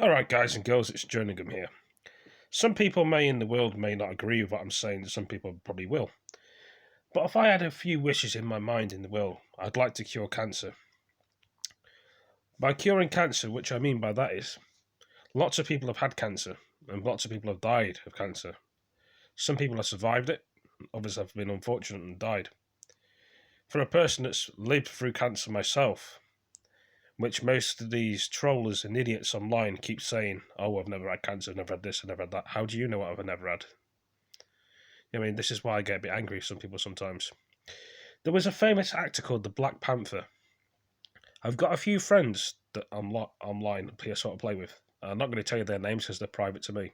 Alright guys and girls, it's jerningham here. Some people in the world may not agree with what I'm saying, some people probably will. But if I had a few wishes in my mind in the world, I'd like to cure cancer. By curing cancer, which I mean by that is, lots of people have had cancer, and lots of people have died of cancer. Some people have survived it, others have been unfortunate and died. For a person that's lived through cancer myself, which most of these trollers and idiots online keep saying, oh, I've never had cancer, I've never had this, I've never had that. How do you know what I've never had? I mean, this is why I get a bit angry with some people sometimes. There was a famous actor called the Black Panther. I've got a few friends that I'm online sort of play with. I'm not going to tell you their names because they're private to me.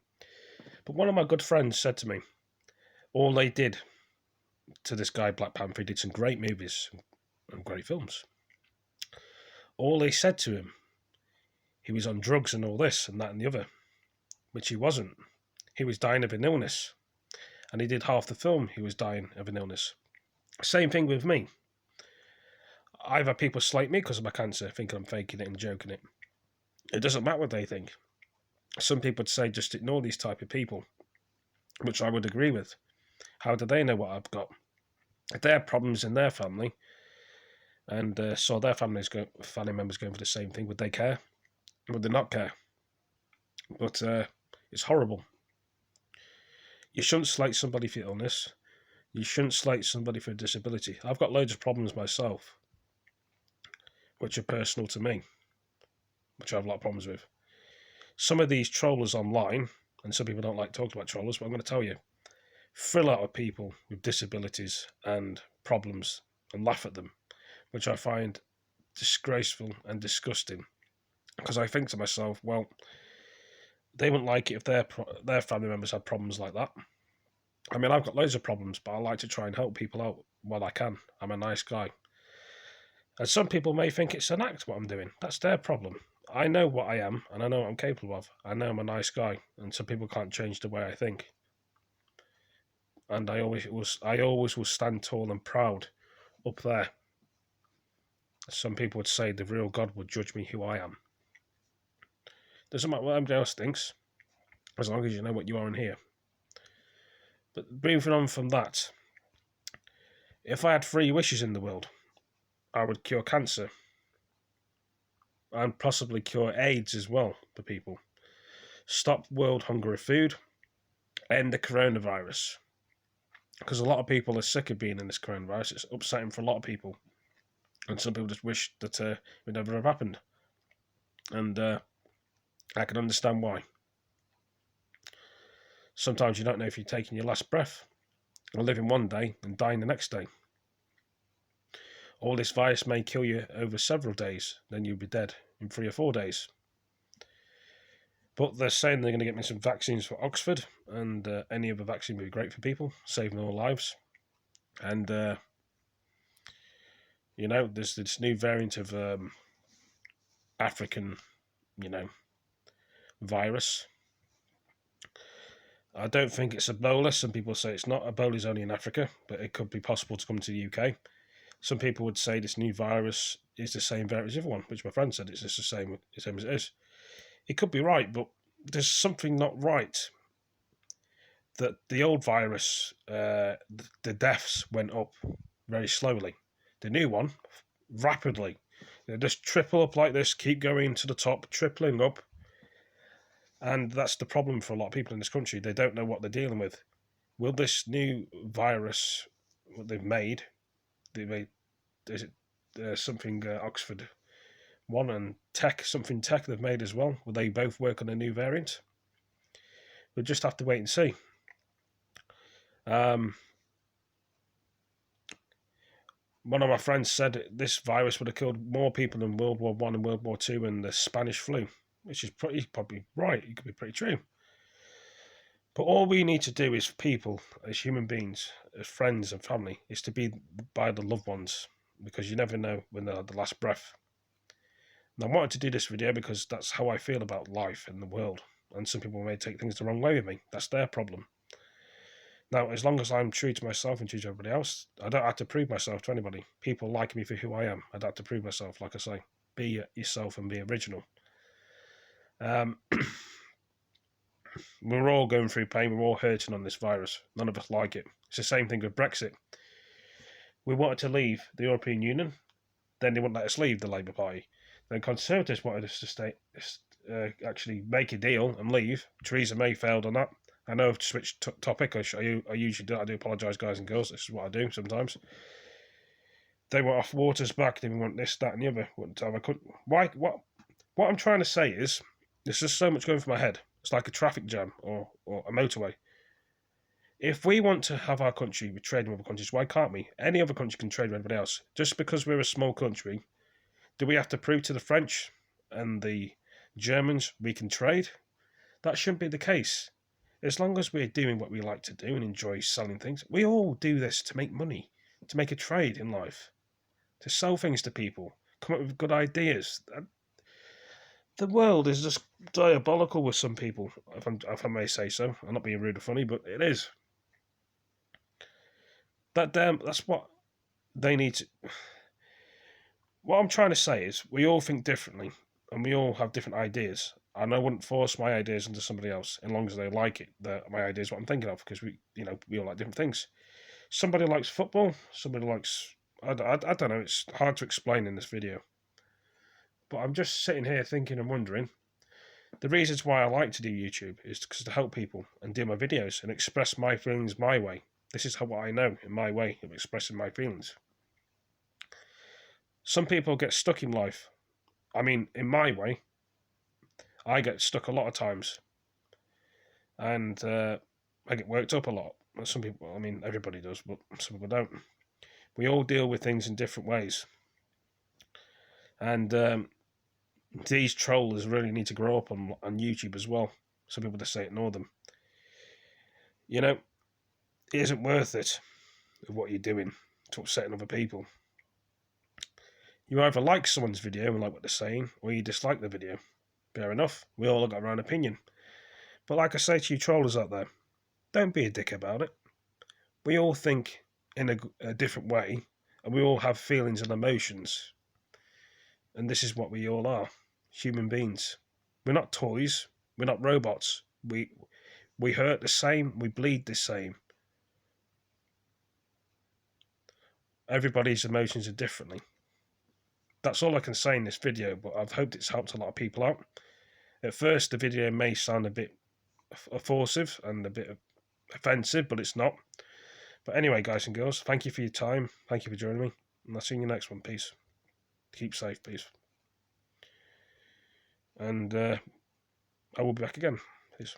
But one of my good friends said to me, all they did to this guy, Black Panther, he did some great movies and great films. All they said to him, he was on drugs and all this and that and the other, which he wasn't. He was dying of an illness. And he did half the film, he was dying of an illness. Same thing with me. I've had people slate me because of my cancer, thinking I'm faking it and joking it. It doesn't matter what they think. Some people would say just ignore these type of people, which I would agree with. How do they know what I've got? If they have problems in their family, and saw their family members going for the same thing, would they care? Would they not care? But it's horrible. You shouldn't slate somebody for illness. You shouldn't slate somebody for a disability. I've got loads of problems myself, which are personal to me, which I have a lot of problems with. Some of these trollers online, and some people don't like talking about trollers, but I'm going to tell you, fill out of people with disabilities and problems and laugh at them, which I find disgraceful and disgusting. Because I think to myself, well, they wouldn't like it if their family members had problems like that. I mean, I've got loads of problems, but I like to try and help people out while I can. I'm a nice guy. And some people may think it's an act what I'm doing. That's their problem. I know what I am, and I know what I'm capable of. I know I'm a nice guy, and some people can't change the way I think. And I always will stand tall and proud up there. Some people would say the real God would judge me who I am. Doesn't matter what everybody else thinks, as long as you know what you are in here. But moving on from that, if I had 3 wishes in the world, I would cure cancer and possibly cure AIDS as well for people. Stop world hunger of food, end the coronavirus. Because a lot of people are sick of being in this coronavirus. It's upsetting for a lot of people. And some people just wish that it would never have happened. And I can understand why. Sometimes you don't know if you're taking your last breath, or living one day and dying the next day. All this virus may kill you over several days, then you'll be dead in 3 or 4 days. But they're saying they're going to get me some vaccines for Oxford, and any other vaccine would be great for people, saving all lives. And, there's this new variant of African, virus. I don't think it's Ebola. Some people say it's not. Ebola is only in Africa, but it could be possible to come to the UK. Some people would say this new virus is the same variant as the other one, which my friend said it's just the same as it is. It could be right, but there's something not right. That the old virus, the deaths went up very slowly. The new one, rapidly. They just triple up like this, keep going to the top, tripling up. And that's the problem for a lot of people in this country. They don't know what they're dealing with. Will this new virus, what they've made, is it something Oxford one and something tech they've made as well? Will they both work on a new variant? We'll just have to wait and see. One of my friends said this virus would have killed more people in World War I and World War II and the Spanish flu, which is probably right. It could be pretty true. But all we need to do as people, as human beings, as friends and family, is to be by the loved ones, because you never know when they're at the last breath. And I wanted to do this video because that's how I feel about life and the world. And some people may take things the wrong way with me. That's their problem. Now, as long as I'm true to myself and true to everybody else, I don't have to prove myself to anybody. People like me for who I am. I don't have to prove myself, like I say. Be yourself and be original. Um, we're all going through pain. We're all hurting on this virus. None of us like it. It's the same thing with Brexit. We wanted to leave the European Union, then they wouldn't let us leave the Labour Party. Then Conservatives wanted us to stay, actually make a deal and leave. Theresa May failed on that. I know I've switched topic. I usually do. I do apologise, guys and girls. This is what I do sometimes. They want off Waters back. They want this, that, and the other. Why? What I'm trying to say is, there's just so much going through my head. It's like a traffic jam or a motorway. If we want to have our country with trading with other countries, why can't we? Any other country can trade with anybody else. Just because we're a small country, do we have to prove to the French and the Germans we can trade? That shouldn't be the case. As long as we're doing what we like to do and enjoy selling things, we all do this to make money, to make a trade in life, to sell things to people, come up with good ideas. The world is just diabolical with some people, if I may say so. I'm not being rude or funny, but it is. That's what they need to. What I'm trying to say is, we all think differently, and we all have different ideas. And I wouldn't force my ideas onto somebody else, as long as they like it. That my idea is what I'm thinking of, because we all like different things. Somebody likes football. Somebody likes. I don't know. It's hard to explain in this video. But I'm just sitting here thinking and wondering. The reasons why I like to do YouTube is because to help people and do my videos and express my feelings my way. This is what I know in my way of expressing my feelings. Some people get stuck in life. I mean, in my way, I get stuck a lot of times. And I get worked up a lot. Some people, I mean, everybody does, but some people don't. We all deal with things in different ways. And these trollers really need to grow up on YouTube as well. Some people just say ignore them. It isn't worth it of what you're doing to upsetting other people. You either like someone's video and like what they're saying, or you dislike the video. Fair enough. We all got our own opinion. But like I say to you trollers out there, don't be a dick about it. We all think in a different way, and we all have feelings and emotions. And this is what we all are, human beings. We're not toys. We're not robots. We hurt the same. We bleed the same. Everybody's emotions are differently. That's all I can say in this video, but I've hoped it's helped a lot of people out. At first, the video may sound a bit offensive and a bit offensive, but it's not. But anyway, guys and girls, thank you for your time. Thank you for joining me. And I'll see you in the next one. Peace. Keep safe, peace. And I will be back again. Peace.